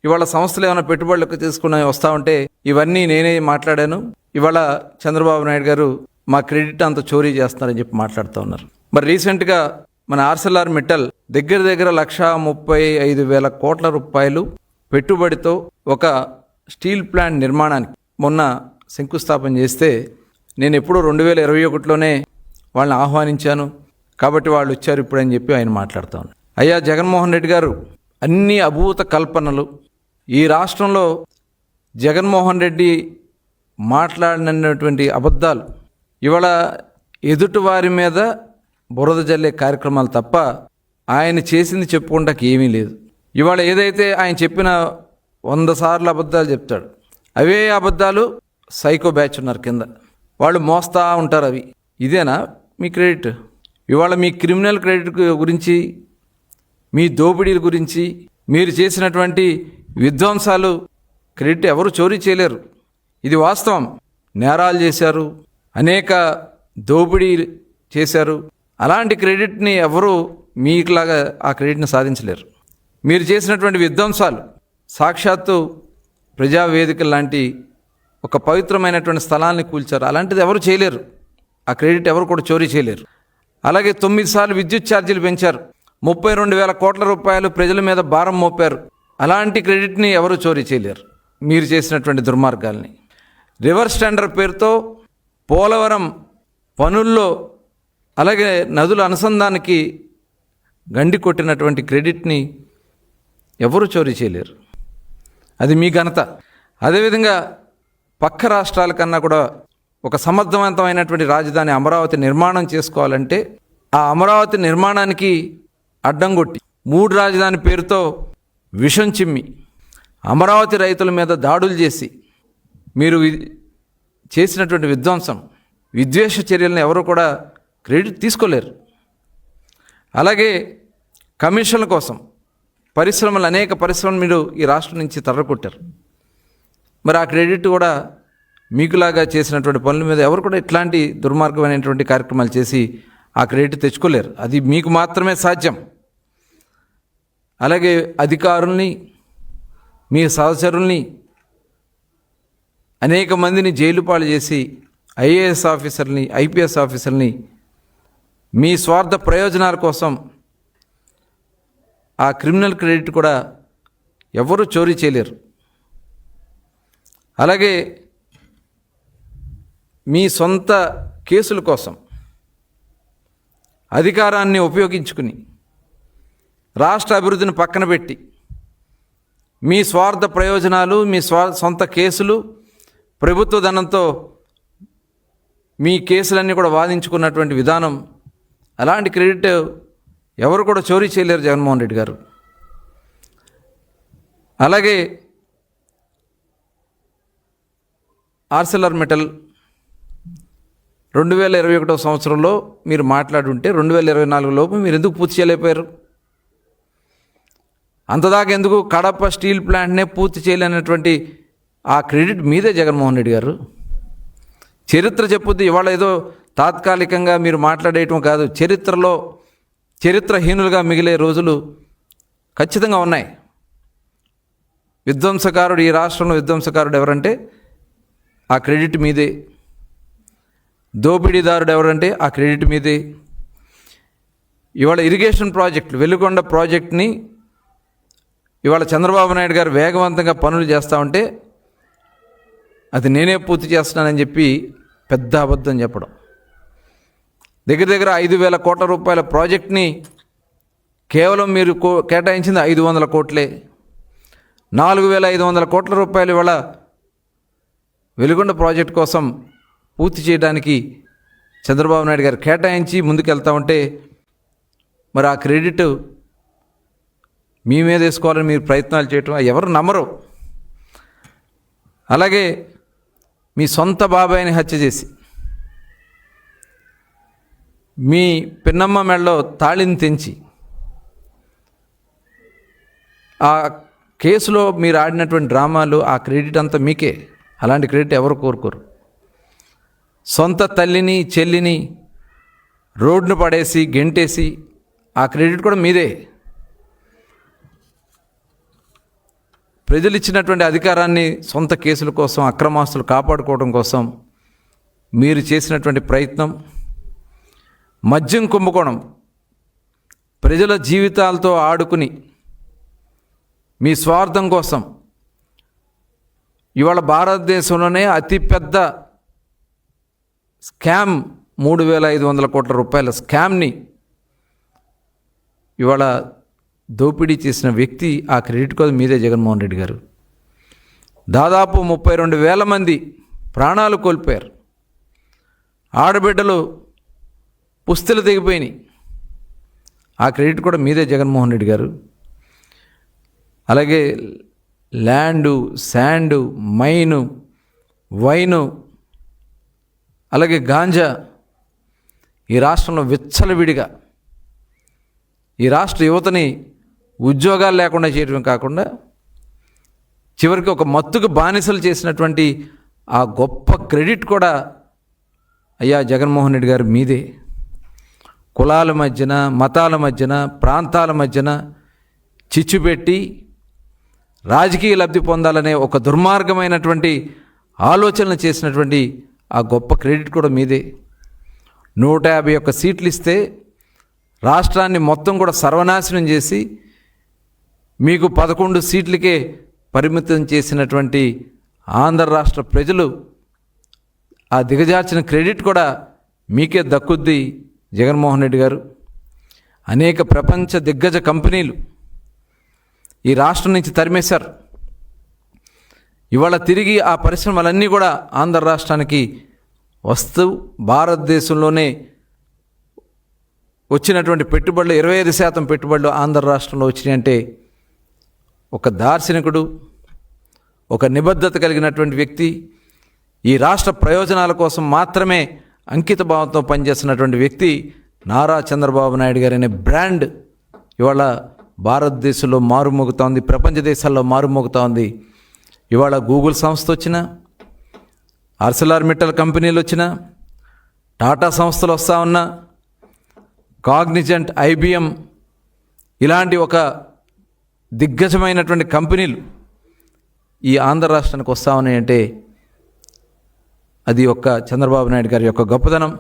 ఇవాళ సంస్థలు ఏమైనా పెట్టుబడులకు తీసుకుని వస్తూ ఉంటే ఇవన్నీ నేనే మాట్లాడాను. ఇవాళ చంద్రబాబు నాయుడు గారు మా క్రెడిట్ అంత చోరీ చేస్తున్నారని చెప్పి మాట్లాడుతూ ఉన్నారు. మరి రీసెంట్గా మన ఆర్సెల్ఆర్ మిట్టల్ దగ్గర 1,35,000 కోట్ల రూపాయలు పెట్టుబడితో ఒక స్టీల్ ప్లాంట్ నిర్మాణానికి మొన్న శంకుస్థాపన చేస్తే నేను ఎప్పుడూ 2021లోనే వాళ్ళని ఆహ్వానించాను కాబట్టి వాళ్ళు వచ్చారు ఇప్పుడు అని చెప్పి ఆయన మాట్లాడుతూ ఉన్నారు. అయ్యా జగన్మోహన్ రెడ్డి గారు, అన్ని అభూత కల్పనలు ఈ రాష్ట్రంలో జగన్మోహన్ రెడ్డి మాట్లాడినటువంటి అబద్ధాలు ఇవాళ ఎదుటివారి మీద బురద జల్లే కార్యక్రమాలు తప్ప ఆయన చేసింది చెప్పుకుంటాకి ఏమీ లేదు. ఇవాళ ఏదైతే ఆయన చెప్పిన 100 సార్లు అబద్ధాలు చెప్తాడు, అవే అబద్ధాలు సైకో బ్యాచ్ ఉన్నారు కింద, వాళ్ళు మోస్తా ఉంటారు. అవి ఇదేనా మీ క్రెడిట్? ఇవాళ మీ క్రిమినల్ క్రెడిట్ గురించి, మీ దోపిడీల గురించి, మీరు చేసినటువంటి విధ్వంసాలు క్రెడిట్ ఎవరు చోరీ చేయలేరు. ఇది వాస్తవం. నేరాలు చేశారు, అనేక దోపిడీ చేశారు. అలాంటి క్రెడిట్ని ఎవరు మీకులాగా ఆ క్రెడిట్ని సాధించలేరు. మీరు చేసినటువంటి విధ్వంసాలు సాక్షాత్తు ప్రజావేదిక లాంటి ఒక పవిత్రమైనటువంటి స్థలాన్ని కూల్చారు. అలాంటిది ఎవరు చేయలేరు. ఆ క్రెడిట్ ఎవరు కూడా చోరీ చేయలేరు. అలాగే 9 సార్లు విద్యుత్ ఛార్జీలు పెంచారు, 32,000 కోట్ల రూపాయలు ప్రజల మీద భారం మోపారు. అలాంటి క్రెడిట్ని ఎవరు చోరీ చేయలేరు మీరు చేసినటువంటి దుర్మార్గాల్ని. రివర్స్ టెండర్ పేరుతో పోలవరం పనుల్లో అలాగే నదుల అనుసంధానానికి గండి కొట్టినటువంటి క్రెడిట్ని ఎవరు చోరీ చేయలేరు. అది మీ ఘనత. అదేవిధంగా పక్క రాష్ట్రాల కన్నా కూడా ఒక సమర్థవంతమైనటువంటి రాజధాని అమరావతి నిర్మాణం చేసుకోవాలంటే ఆ అమరావతి నిర్మాణానికి అడ్డం కొట్టి 3 రాజధాని పేరుతో విషం చిమ్మి అమరావతి రైతుల మీద దాడులు చేసి మీరు చేసినటువంటి విధ్వంసం, విద్వేష చర్యలను ఎవరు కూడా క్రెడిట్ తీసుకోలేరు. అలాగే కమిషన్ల కోసం అనేక పరిశ్రమలు మీరు ఈ రాష్ట్రం నుంచి తర్రకొట్టారు. మరి ఆ క్రెడిట్ కూడా మీకులాగా చేసినటువంటి పనుల మీద ఎవరు కూడా ఇట్లాంటి దుర్మార్గమైనటువంటి కార్యక్రమాలు చేసి ఆ క్రెడిట్ తెచ్చుకోలేరు. అది మీకు మాత్రమే సాధ్యం. అలాగే అధికారుల్ని, మీ సహచరుల్ని అనేక మందిని జైలు పాలు చేసి ఐఏఎస్ ఆఫీసర్ని, ఐపీఎస్ ఆఫీసర్ని మీ స్వార్థ ప్రయోజనాల కోసం ఆ క్రిమినల్ క్రెడిట్ కూడా ఎవరు చోరీ చేయలేరు. అలాగే మీ సొంత కేసుల కోసం అధికారాన్ని ఉపయోగించుకుని రాష్ట్ర అభివృద్ధిని పక్కన పెట్టి మీ స్వార్థ ప్రయోజనాలు, మీ సొంత కేసులు, ప్రభుత్వ ధనంతో మీ కేసులన్నీ కూడా వాదించుకున్నటువంటి విధానం, అలాంటి క్రెడిట్ ఎవరు కూడా చోరీ చేయలేరు జగన్మోహన్ రెడ్డి గారు. అలాగే ఆర్సెల్ఆర్ మిట్టల్ 2021 సంవత్సరంలో మీరు మాట్లాడుంటే 2024 లోపు మీరు ఎందుకు పూర్తి చేయలేకపోయారు? అంతదాకా ఎందుకు కడప స్టీల్ ప్లాంట్నే పూర్తి చేయలేనటువంటి ఆ క్రెడిట్ మీదే జగన్మోహన్ రెడ్డి గారు. చరిత్ర చెప్పుద్ది. ఇవాళ ఏదో తాత్కాలికంగా మీరు మాట్లాడేయటం కాదు, చరిత్రహీనులుగా మిగిలే రోజులు ఖచ్చితంగా ఉన్నాయి. విధ్వంసకారుడు, ఈ రాష్ట్రంలో విధ్వంసకారుడు ఎవరంటే ఆ క్రెడిట్ మీదే. దోపిడీదారుడు ఎవరంటే ఆ క్రెడిట్ మీదే. ఇవాళ ఇరిగేషన్ ప్రాజెక్టులు, వెలుగొండ ప్రాజెక్ట్ని ఇవాళ చంద్రబాబు నాయుడు గారు వేగవంతంగా పనులు చేస్తూ ఉంటే అది నేనే పూర్తి చేస్తున్నానని చెప్పి పెద్ద అబద్ధం చెప్పడం. దగ్గర 5,000 కోట్ల రూపాయల ప్రాజెక్ట్ని కేవలం మీరు కేటాయించింది 500 కోట్లే. 4,500 కోట్ల రూపాయలు ఇవాళ వెలుగొండ ప్రాజెక్ట్ కోసం పూర్తి చేయడానికి చంద్రబాబు నాయుడు గారు కేటాయించి ముందుకెళ్తా ఉంటే మరి ఆ క్రెడిట్ మీ మీద వేసుకోవాలని మీరు ప్రయత్నాలు చేయటం ఎవరు నమ్మరు. అలాగే మీ సొంత బాబాయిని హత్య చేసి మీ పిన్నమ్మ మెడలో తాళిని తెంచి ఆ కేసులో మీరు ఆడినటువంటి డ్రామాలు, ఆ క్రెడిట్ అంతా మీకే. అలాంటి క్రెడిట్ ఎవరు కోరుకోరు. సొంత తల్లిని, చెల్లిని రోడ్డును పడేసి గెంటేసి ఆ క్రెడిట్ కూడా మీదే. ప్రజలు ఇచ్చినటువంటి అధికారాన్ని సొంత కేసుల కోసం, అక్రమాస్తులు కాపాడుకోవడం కోసం మీరు చేసినటువంటి ప్రయత్నం, మద్యం కుంభకోణం, ప్రజల జీవితాలతో ఆడుకుని మీ స్వార్థం కోసం ఇవాళ భారతదేశంలోనే అతిపెద్ద స్కామ్ 3,500 కోట్ల రూపాయల స్కామ్ని ఇవాళ దోపిడీ చేసిన వ్యక్తి, ఆ క్రెడిట్ కూడా మీదే జగన్మోహన్ రెడ్డి గారు. దాదాపు 32,000 మంది ప్రాణాలు కోల్పోయారు. ఆడబిడ్డలు పుస్తలు తెగిపోయినాయి. ఆ క్రెడిట్ కూడా మీదే జగన్మోహన్ రెడ్డి గారు. అలాగే ల్యాండు, శాండు, మైను, వైను, అలాగే గాంజా ఈ రాష్ట్రంలో విచ్చలవిడిగా ఈ రాష్ట్ర యువతని ఉద్యోగాలు లేకుండా చేయడమే కాకుండా చివరికి ఒక మత్తుకు బానిసలు చేసినటువంటి ఆ గొప్ప క్రెడిట్ కూడా అయ్యా జగన్మోహన్ రెడ్డి గారు మీదే. కులాల మధ్యన, మతాల మధ్యన, ప్రాంతాల మధ్యన చిచ్చు పెట్టి రాజకీయ లబ్ధి పొందాలనే ఒక దుర్మార్గమైనటువంటి ఆలోచనలు చేసినటువంటి ఆ గొప్ప క్రెడిట్ కూడా మీదే. 151 సీట్లు ఇస్తే రాష్ట్రాన్ని మొత్తం కూడా సర్వనాశనం చేసి మీకు 11 సీట్లకే పరిమితం చేసినటువంటి ఆంధ్ర రాష్ట్ర ప్రజలు ఆ దిగజార్చిన క్రెడిట్ కూడా మీకే దక్కుద్ది జగన్మోహన్ రెడ్డి గారు. అనేక ప్రపంచ దిగ్గజ కంపెనీలు ఈ రాష్ట్రం నుంచి తరిమేశారు. ఇవాళ తిరిగి ఆ పరిశ్రమలన్నీ కూడా ఆంధ్ర రాష్ట్రానికి వస్తూ భారతదేశంలోనే వచ్చినటువంటి పెట్టుబడులు 25% పెట్టుబడులు ఆంధ్ర రాష్ట్రంలో వచ్చినాయంటే ఒక దార్శనికుడు, ఒక నిబద్ధత కలిగినటువంటి వ్యక్తి, ఈ రాష్ట్ర ప్రయోజనాల కోసం మాత్రమే అంకిత భావంతో పనిచేస్తున్నటువంటి వ్యక్తి నారా చంద్రబాబు నాయుడు గారు అనే బ్రాండ్ ఇవాళ భారతదేశంలో మారుమోగుతూ ఉంది, ప్రపంచ దేశాల్లో మారుమోగుతూ ఉంది. ఇవాళ గూగుల్ సంస్థ వచ్చినా, ఆర్సెలర్మిట్టల్ కంపెనీలు వచ్చినా, టాటా సంస్థలు వస్తూ ఉన్నా, కాగ్నిజెంట్, IBM ఇలాంటి ఒక దిగ్గజమైనటువంటి కంపెనీలు ఈ ఆంధ్ర రాష్ట్రానికి వస్తూ ఉన్నాయంటే అది ఒక్క చంద్రబాబు నాయుడు గారి యొక్క గొప్పదనం.